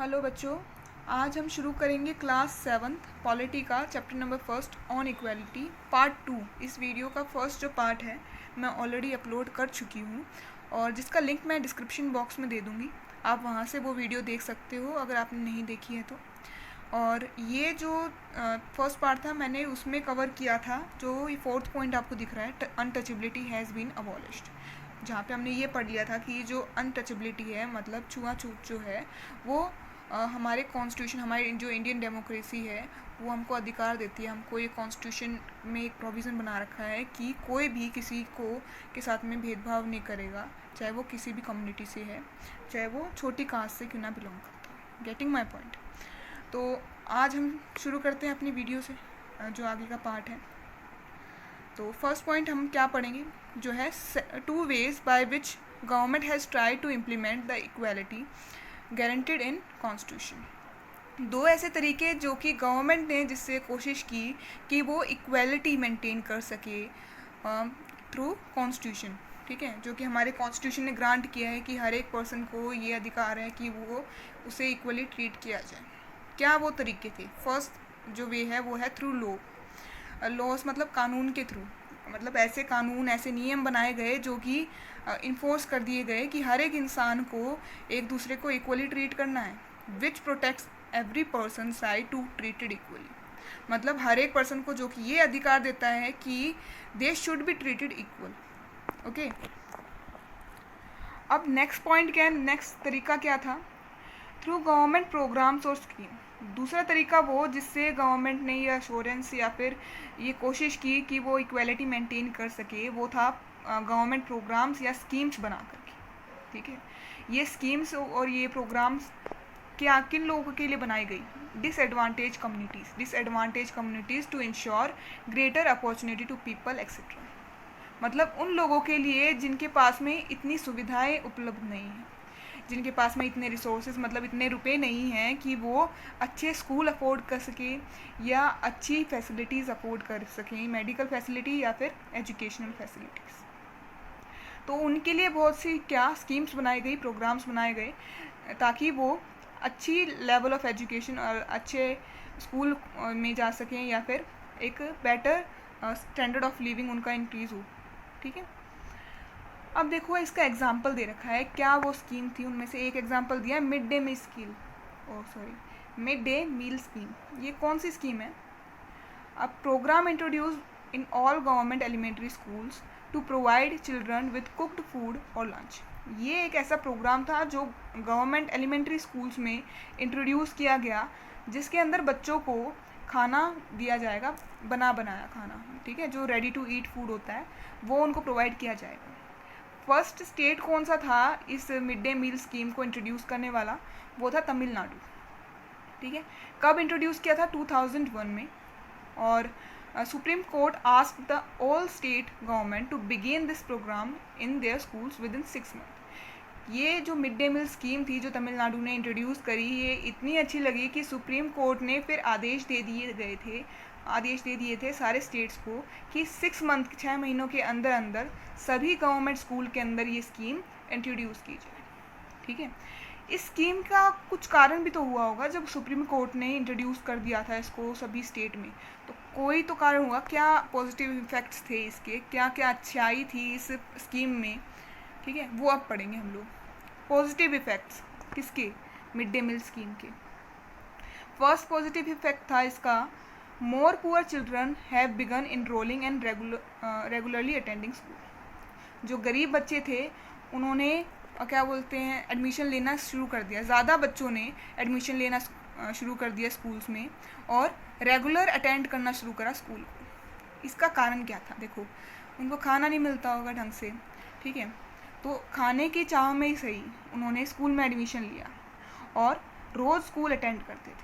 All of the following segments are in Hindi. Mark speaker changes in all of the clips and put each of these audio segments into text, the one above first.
Speaker 1: हेलो बच्चों, आज हम शुरू करेंगे क्लास 7th पॉलिटी का chapter number 1 on equality part 2। इस वीडियो का फर्स्ट जो पार्ट है मैं ऑलरेडी अपलोड कर चुकी हूँ और जिसका लिंक मैं डिस्क्रिप्शन बॉक्स में दे दूँगी। आप वहाँ से वो वीडियो देख सकते हो अगर आपने नहीं देखी है तो। और ये जो फर्स्ट पार्ट था मैंने उसमें कवर किया था, जो ये 4th पॉइंट आपको दिख रहा है, अनटचेबिलिटी हैज़ बीन अबॉलिश्ड, जहाँ पे हमने ये पढ़ लिया था कि जो अनटचेबिलिटी है मतलब छुआछूत जो है वो हमारे कॉन्स्टिट्यूशन, हमारी जो इंडियन डेमोक्रेसी है वो हमको अधिकार देती है। हमको ये कॉन्स्टिट्यूशन में एक प्रोविज़न बना रखा है कि कोई भी किसी को के साथ में भेदभाव नहीं करेगा, चाहे वो किसी भी कम्युनिटी से है, चाहे वो छोटी कास्ट से क्यों ना बिलोंग करता है। Getting my point. तो आज हम शुरू करते हैं अपनी वीडियो से, जो आगे का पार्ट है। तो फर्स्ट पॉइंट हम क्या पढ़ेंगे, जो है 2 ways by which government has try to implement the equality guaranteed in constitution. 2 ऐसे तरीके जो कि गवर्नमेंट ने जिससे कोशिश की कि वो इक्वालिटी मेंटेन कर सके थ्रू कॉन्स्टिट्यूशन, ठीक है, जो कि हमारे कॉन्स्टिट्यूशन ने ग्रांट किया है कि हर एक पर्सन को ये अधिकार है कि वो उसे इक्वली ट्रीट किया जाए। क्या वो तरीके थे? फर्स्ट जो वे है वो है थ्रू लॉस, मतलब कानून के थ्रू, मतलब ऐसे कानून, ऐसे नियम बनाए गए जो कि इन्फोर्स कर दिए गए कि हर एक इंसान को एक दूसरे को इक्वली ट्रीट करना है, which protects every person right to treated equally. मतलब हर एक पर्सन को जो कि ये अधिकार देता है कि they should be treated equal. Okay, अब नेक्स्ट पॉइंट क्या है, नेक्स्ट तरीका क्या था? थ्रू गवर्नमेंट प्रोग्राम्स और स्कीम। दूसरा तरीका वो जिससे गवर्नमेंट ने ये अश्योरेंस या फिर ये कोशिश की कि वो इक्वालिटी मेंटेन कर सके, वो था गवर्नमेंट प्रोग्राम्स या स्कीम्स बना करके, ठीक है। ये स्कीम्स और ये प्रोग्राम्स क्या किन लोगों के लिए बनाई गई? Disadvantage communities to ensure greater opportunity to people etcetera. मतलब उन लोगों के लिए जिनके पास में इतनी सुविधाएं उपलब्ध नहीं हैं, जिनके पास में इतने रिसोर्सेज, मतलब इतने रुपए नहीं हैं कि वो अच्छे स्कूल अफोर्ड कर सकें या अच्छी फैसिलिटीज़ अफोर्ड कर सकें, मेडिकल फैसिलिटी या फिर एजुकेशनल फैसिलिटीज़। तो उनके लिए बहुत सी क्या स्कीम्स बनाई गई, प्रोग्राम्स बनाए गए ताकि वो अच्छी लेवल ऑफ एजुकेशन और अच्छे स्कूल में जा सकें या फिर एक बेटर स्टैंडर्ड ऑफ लिविंग उनका इंक्रीज़ हो, ठीक है। अब देखो इसका एग्जाम्पल दे रखा है, क्या वो स्कीम थी, उनमें से एक एग्जाम्पल दिया है मिड डे मील स्कीम। ये कौन सी स्कीम है? A program introduce in all government elementary schools to provide children with cooked food और लंच। ये एक ऐसा प्रोग्राम था जो गवर्नमेंट एलिमेंट्री स्कूल्स में इंट्रोड्यूस किया गया, जिसके अंदर बच्चों को खाना दिया जाएगा, बनाया खाना, ठीक है, जो रेडी टू ईट फूड होता है वो उनको प्रोवाइड किया जाएगा। फर्स्ट स्टेट कौन सा था इस मिड डे मील स्कीम को इंट्रोड्यूस करने वाला? वो था तमिलनाडु, ठीक है। कब इंट्रोड्यूस किया था? 2001 में। और Supreme Court asked the all state government to begin this programme in their schools with in 6 month. ये जो मिड डे मील स्कीम थी जो तमिलनाडु ने इंट्रोड्यूस करी, ये इतनी अच्छी लगी कि सुप्रीम कोर्ट ने फिर आदेश दे दिए थे सारे स्टेट्स को कि 6 महीनों के अंदर अंदर सभी गवर्नमेंट स्कूल के अंदर ये स्कीम इंट्रोड्यूस की जाए, ठीक है। इस स्कीम का कुछ कारण भी तो हुआ होगा, जब सुप्रीम कोर्ट ने इंट्रोड्यूस कर दिया था इसको सभी स्टेट में, तो कोई तो कारण हुआ। क्या पॉजिटिव इफेक्ट्स थे इसके, क्या क्या अच्छाई थी इस स्कीम में, ठीक है, वो अब पढ़ेंगे हम लोग। पॉजिटिव इफेक्ट्स किसके? मिड डे मील स्कीम के। फर्स्ट पॉजिटिव इफेक्ट था इसका, more poor children have begun enrolling and regularly attending school. जो गरीब बच्चे थे उन्होंने क्या बोलते हैं, एडमिशन लेना शुरू कर दिया, ज़्यादा बच्चों ने एडमिशन लेना शुरू कर दिया स्कूल्स में और रेगुलर अटेंड करना शुरू करा स्कूल को। इसका कारण क्या था? देखो, उनको खाना नहीं मिलता होगा ढंग से, ठीक है, तो खाने की चाह में ही सही उन्होंने स्कूल में एडमिशन लिया और रोज़ स्कूल अटेंड करते थे,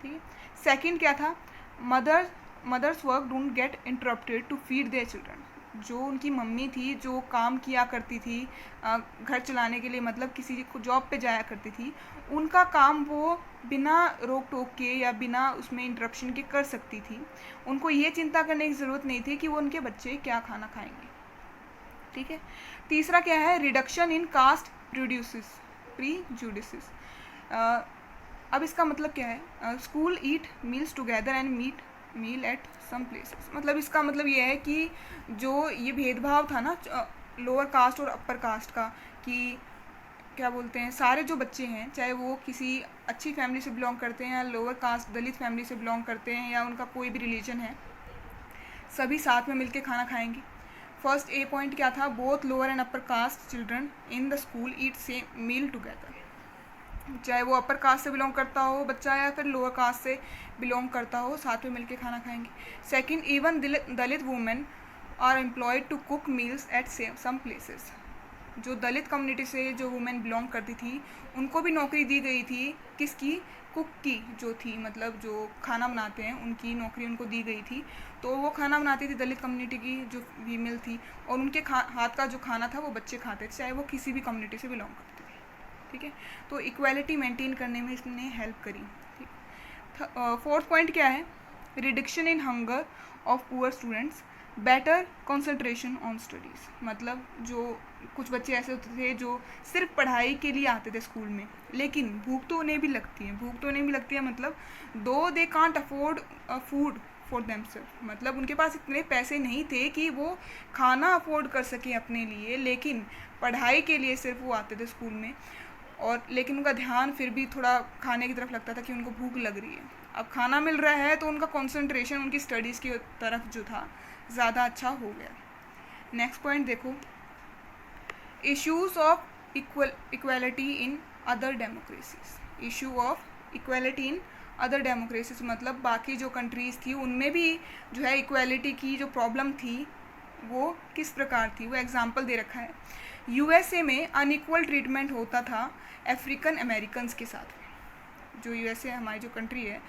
Speaker 1: ठीक है। सेकंड क्या था? Mothers work don't get interrupted to feed their children. जो उनकी मम्मी थी, जो काम किया करती थी घर चलाने के लिए, मतलब किसी को जॉब पे जाया करती थी, उनका काम वो बिना रोक टोक के या बिना उसमें इंटरप्शन के कर सकती थी। उनको ये चिंता करने की ज़रूरत नहीं थी कि वो उनके बच्चे क्या खाना खाएंगे, ठीक है। तीसरा क्या है? Reduction in caste prejudices. अब इसका मतलब क्या है, school eat meals together and meal at some places. मतलब इसका मतलब ये है कि जो ये भेदभाव था ना लोअर कास्ट और अपर कास्ट का, कि क्या बोलते हैं, सारे जो बच्चे हैं चाहे वो किसी अच्छी फैमिली से बिलोंग करते हैं या लोअर कास्ट दलित फैमिली से बिलोंग करते हैं या उनका कोई भी रिलीजन है, सभी साथ में मिलके खाना खाएंगे। फर्स्ट ए पॉइंट क्या था, both lower and upper caste children in the school eat same meal together. चाहे वो अपर कास्ट से बिलोंग करता हो बच्चा या फिर लोअर कास्ट से बिलोंग करता हो, साथ में मिलके खाना खाएंगे। Second, even Dalit women are employed to cook meals at some places. जो दलित कम्युनिटी से जो वुमेन बिलोंग करती थी उनको भी नौकरी दी गई थी, किसकी, कुक की जो थी, मतलब जो खाना बनाते हैं उनकी नौकरी उनको दी गई थी। तो वो खाना बनाती थी दलित कम्युनिटी की जो फीमेल थी, और उनके हाथ का जो खाना था वो बच्चे खाते थे, चाहे वो किसी भी कम्युनिटी से बिलोंग करते थे। ठीक है, तो इक्वालिटी मेंटेन करने में इसने हेल्प करी। ठीक, फोर्थ पॉइंट क्या है, reduction in hunger of poor students, better concentration on studies. मतलब जो कुछ बच्चे ऐसे होते थे जो सिर्फ पढ़ाई के लिए आते थे स्कूल में, लेकिन भूख तो उन्हें भी लगती है, मतलब दो they can't afford food for themselves. मतलब उनके पास इतने पैसे नहीं थे कि वो खाना अफोर्ड कर सकें अपने लिए, लेकिन पढ़ाई के लिए सिर्फ वो आते थे स्कूल में, और लेकिन उनका ध्यान फिर भी थोड़ा खाने की तरफ लगता था कि उनको भूख लग रही है। अब खाना मिल रहा है तो उनका कंसंट्रेशन उनकी स्टडीज़ की तरफ जो था ज़्यादा अच्छा हो गया। नेक्स्ट पॉइंट देखो, issues of equality in other democracies. Issue of equality in other democracies मतलब बाकी जो कंट्रीज़ थी उनमें भी जो है इक्वालिटी की जो प्रॉब्लम थी वो किस प्रकार थी, वो एग्जाम्पल दे रखा है। यूएसए में अनइक्वल ट्रीटमेंट होता था अफ्रीकन अमेरिकन्स के साथ। जो यूएसए हमारी जो कंट्री है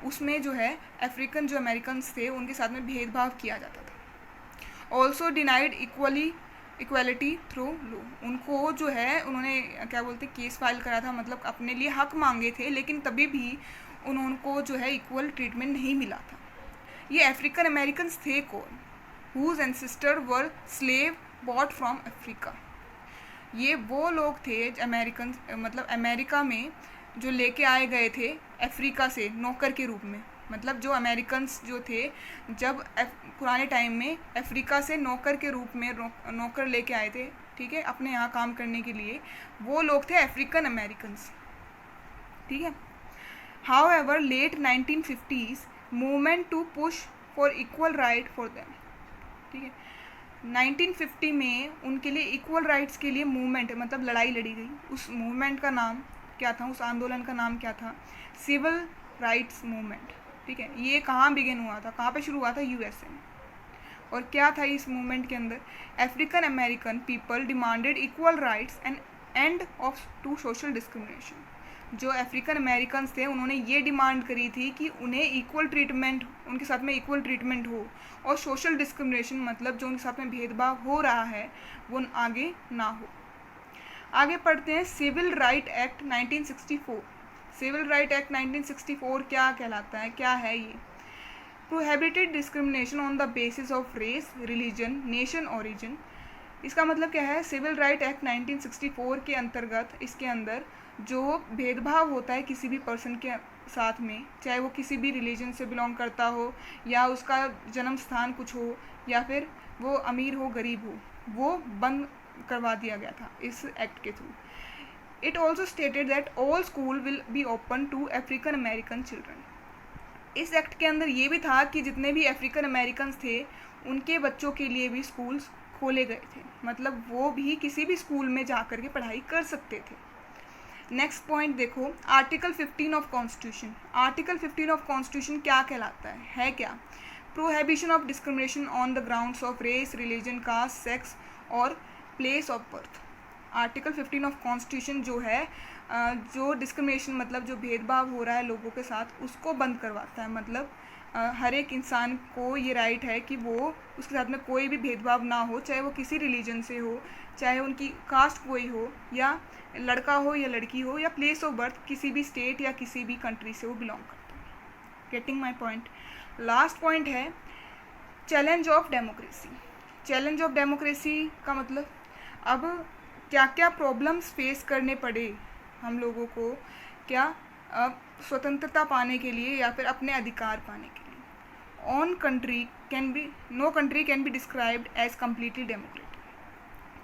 Speaker 1: उसमें जो है अफ्रीकन जो अमेरिकन्स थे उनके साथ में भेदभाव किया जाता था। Also denied equality through law. उनको जो है उन्होंने क्या बोलते केस फाइल करा था, मतलब अपने लिए हक मांगे थे, लेकिन तभी भी उनको जो है इक्वल ट्रीटमेंट नहीं मिला था। ये अफ्रीकन अमेरिकन्स थे कौन, whose ancestor were slave bought from Africa। ये वो लोग थे अमेरिकन, मतलब अमेरिका में जो लेके आए गए थे अफ्रीका से नौकर के रूप में। मतलब जो अमेरिकन्स जो थे जब पुराने टाइम में अफ्रीका से नौकर के रूप में नौकर लेके आए थे, ठीक है, अपने यहाँ काम करने के लिए, वो लोग थे अफ्रीकन अमेरिकन्स। ठीक है, however late 1950s movement to push for equal right for them. ठीक है, 1950 में उनके लिए इक्वल राइट्स के लिए मूवमेंट मतलब लड़ाई लड़ी गई। उस मूवमेंट का नाम क्या था, उस आंदोलन का नाम क्या था, सिविल राइट्स मूवमेंट। ठीक है, ये कहाँ बिगिन हुआ था, कहाँ पे शुरू हुआ था, यूएसए में। और क्या था इस मूवमेंट के अंदर, African American people demanded equal rights and end of to social discrimination. जो अफ्रीकन अमेरिकन्स थे उन्होंने ये डिमांड करी थी कि उन्हें इक्वल ट्रीटमेंट, उनके साथ में इक्वल ट्रीटमेंट हो, और सोशल डिस्क्रिमिनेशन मतलब जो उनके साथ में भेदभाव हो रहा है वो आगे ना हो। आगे पढ़ते हैं civil right act 1964। Civil right act 1964 क्या कहलाता है, क्या है ये, prohibited discrimination on the basis of race, religion, nation, origin. इसका मतलब क्या है, सिविल राइट एक्ट 1964 के अंतर्गत इसके अंदर जो भेदभाव होता है किसी भी पर्सन के साथ में, चाहे वो किसी भी रिलीजन से बिलोंग करता हो या उसका जन्म स्थान कुछ हो या फिर वो अमीर हो गरीब हो, वो बंद करवा दिया गया था इस एक्ट के थ्रू। It also stated that all school will be open to African American children. इस एक्ट के अंदर ये भी था कि जितने भी अफ्रीकन अमेरिकन्स थे उनके बच्चों के लिए भी स्कूल्स खोले गए थे, मतलब वो भी किसी भी स्कूल में जा कर के पढ़ाई कर सकते थे। नेक्स्ट पॉइंट देखो, article 15 of constitution. Article 15 of constitution क्या कहलाता है क्या, prohibition of discrimination on the grounds of race, religion, caste, sex और place of birth. Article 15 of constitution जो है जो डिस्क्रिमिनेशन मतलब जो भेदभाव हो रहा है लोगों के साथ उसको बंद करवाता है। मतलब हर एक इंसान को ये राइट है कि वो उसके साथ में कोई भी भेदभाव ना हो, चाहे वो किसी रिलीजन से हो, चाहे उनकी कास्ट कोई हो, या लड़का हो या लड़की हो, या प्लेस ऑफ बर्थ किसी भी स्टेट या किसी भी कंट्री से वो बिलोंग करता है। Getting my point. Last point है challenge of democracy. Challenge of democracy का मतलब अब क्या क्या प्रॉब्लम्स फेस करने पड़े हम लोगों को, क्या स्वतंत्रता पाने के लिए या फिर अपने अधिकार पाने के लिए। No country can be described as completely democratic.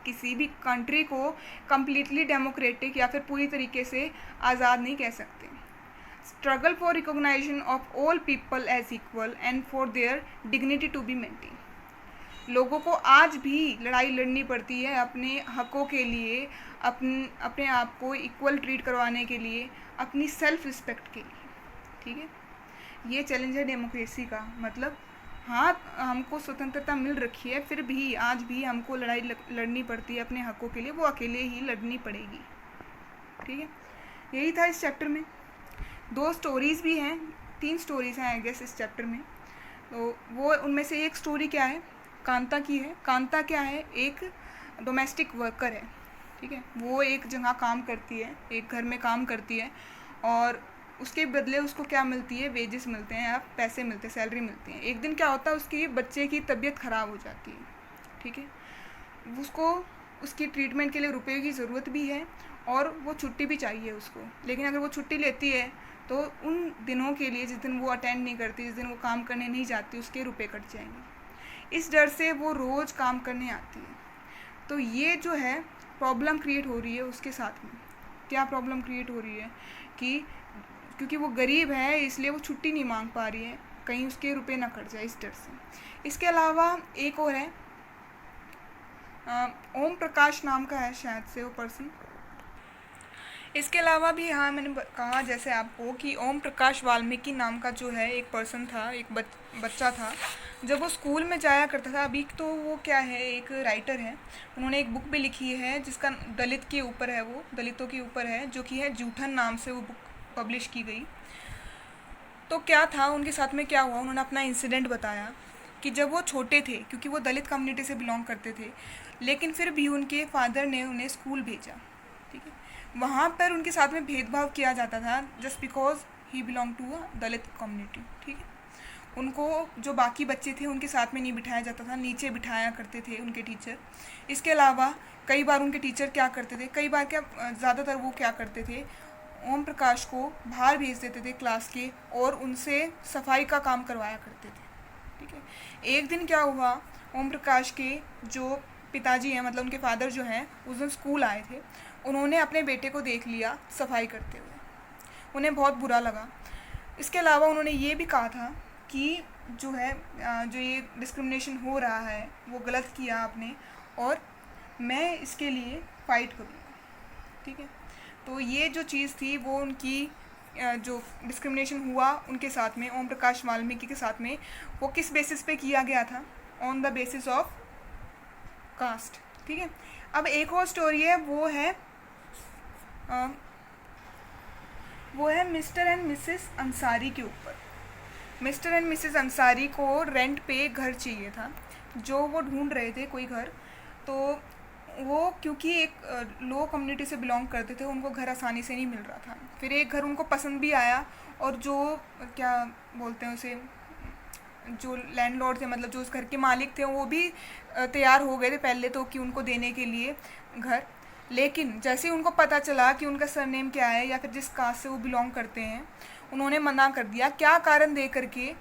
Speaker 1: किसी भी कंट्री को कम्प्लीटली डेमोक्रेटिक या फिर पूरी तरीके से आज़ाद नहीं कह सकते। Struggle for recognisation of all people as equal and for their dignity to be maintain. लोगों को आज भी लड़ाई लड़नी पड़ती है अपने हकों के लिए, अपने आप को इक्वल ट्रीट करवाने के लिए, अपनी सेल्फ रिस्पेक्ट के लिए। ठीक है, ये चैलेंज है डेमोक्रेसी का। मतलब हाँ, हमको स्वतंत्रता मिल रखी है, फिर भी आज भी हमको लड़ाई लड़नी पड़ती है अपने हकों के लिए, वो अकेले ही लड़नी पड़ेगी। ठीक है, यही था इस चैप्टर में। 2 स्टोरीज़ भी हैं, 3 स्टोरीज़ हैं आई गेस इस चैप्टर में। तो वो उनमें से एक स्टोरी क्या है, कांता की है। कांता क्या है, एक डोमेस्टिक वर्कर है। ठीक है, वो एक जगह काम करती है, एक घर में काम करती है, और उसके बदले उसको क्या मिलती है, वेजेस मिलते हैं या पैसे मिलते हैं, सैलरी मिलती है। एक दिन क्या होता है, उसकी बच्चे की तबीयत ख़राब हो जाती है। ठीक है, उसको उसकी ट्रीटमेंट के लिए रुपए की ज़रूरत भी है और वो छुट्टी भी चाहिए उसको। लेकिन अगर वो छुट्टी लेती है तो उन दिनों के लिए, जिस दिन वो अटेंड नहीं करती, जिस दिन वो काम करने नहीं जाती, उसके रुपए कट जाएंगे। इस डर से वो रोज़ काम करने आती है। तो ये जो है प्रॉब्लम क्रिएट हो रही है उसके साथ में। क्या प्रॉब्लम क्रिएट हो रही है कि क्योंकि वो गरीब है इसलिए वो छुट्टी नहीं मांग पा रही है, कहीं उसके रुपए ना कट जाए, इस डर से। इसके अलावा एक और है, ओम प्रकाश नाम का है शायद से वो पर्सन। इसके अलावा भी हाँ, मैंने कहा जैसे आपको कि ओम प्रकाश वाल्मीकि नाम का जो है एक पर्सन था, एक बच्चा था। जब वो स्कूल में जाया करता था, अभी तो वो क्या है, एक राइटर है। उन्होंने एक बुक भी लिखी है जिसका दलित के ऊपर है, वो दलितों के ऊपर है, जो कि है जूठन नाम से वो बुक पब्लिश की गई। तो क्या था उनके साथ में, क्या हुआ, उन्होंने अपना इंसिडेंट बताया कि जब वो छोटे थे, क्योंकि वो दलित कम्युनिटी से बिलोंग करते थे, लेकिन फिर भी उनके फादर ने उन्हें स्कूल भेजा। ठीक है, वहाँ पर उनके साथ में भेदभाव किया जाता था just because he belong to a Dalit community. ठीक है, उनको जो बाकी बच्चे थे उनके साथ में नहीं बिठाया जाता था, नीचे बिठाया करते थे उनके टीचर। इसके अलावा कई बार उनके टीचर क्या करते थे, कई बार क्या ज़्यादातर वो क्या करते थे, ओम प्रकाश को बाहर भेज देते थे क्लास के और उनसे सफाई का काम करवाया करते थे। ठीक है, एक दिन क्या हुआ, ओम प्रकाश के जो पिताजी हैं, मतलब उनके फादर जो हैं, उस दिन स्कूल आए थे। उन्होंने अपने बेटे को देख लिया सफाई करते हुए, उन्हें बहुत बुरा लगा। इसके अलावा उन्होंने ये भी कहा था कि जो है जो ये डिस्क्रिमिनेशन हो रहा है वो गलत किया आपने, और मैं इसके लिए फ़ाइट करूँगा। ठीक है, तो ये जो चीज़ थी वो उनकी जो डिस्क्रिमिनेशन हुआ उनके साथ में, ओम प्रकाश वाल्मीकि के साथ में, वो किस बेसिस पे किया गया था, on the basis of caste. ठीक है, अब एक और स्टोरी है, वो है मिस्टर एंड मिसेस अंसारी के ऊपर। मिस्टर एंड मिसेस अंसारी को रेंट पे घर चाहिए था, जो वो ढूंढ रहे थे कोई घर। तो वो क्योंकि एक लो कम्युनिटी से बिलोंग करते थे, उनको घर आसानी से नहीं मिल रहा था। फिर एक घर उनको पसंद भी आया, और जो क्या बोलते हैं उसे, जो लैंडलॉर्ड थे, मतलब जो उस घर के मालिक थे, वो भी तैयार हो गए थे पहले तो कि उनको देने के लिए घर। लेकिन जैसे ही उनको पता चला कि उनका सरनेम क्या है या फिर जिस कास्ट से वो बिलोंग करते हैं, उन्होंने मना कर दिया। क्या कारण दे करके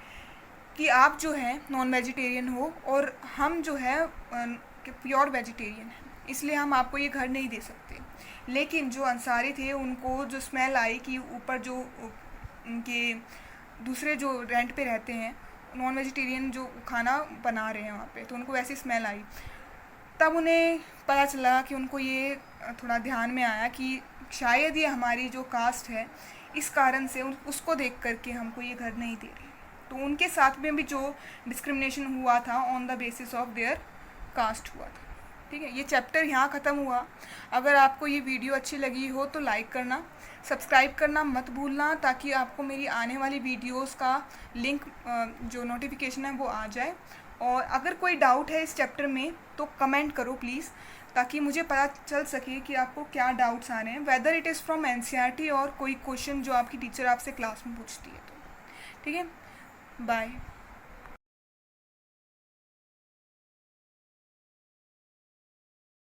Speaker 1: कि आप जो है नॉन वेजिटेरियन हो और हम जो है प्योर वेजिटेरियन हैं, इसलिए हम आपको ये घर नहीं दे सकते। लेकिन जो अंसारी थे, उनको जो स्मेल आई कि ऊपर जो उनके दूसरे जो रेंट पे रहते हैं नॉन वेजिटेरियन जो खाना बना रहे हैं वहाँ पे, तो उनको वैसी स्मेल आई। तब उन्हें पता चला कि उनको ये थोड़ा ध्यान में आया कि शायद ये हमारी जो कास्ट है, इस कारण से उसको देख करके हमको ये घर नहीं दे रहे। तो उनके साथ में भी जो डिस्क्रिमिनेशन हुआ था on the basis of their caste हुआ था। ठीक है, ये चैप्टर यहाँ ख़त्म हुआ। अगर आपको ये वीडियो अच्छी लगी हो तो लाइक करना, सब्सक्राइब करना मत भूलना, ताकि आपको मेरी आने वाली वीडियोस का लिंक जो नोटिफिकेशन है वो आ जाए। और अगर कोई डाउट है इस चैप्टर में तो कमेंट करो प्लीज़, ताकि मुझे पता चल सके कि आपको क्या डाउट्स आ रहे हैं, whether it is from NCERT और कोई क्वेश्चन जो आपकी टीचर आपसे क्लास में पूछती है। तो ठीक है, बाय।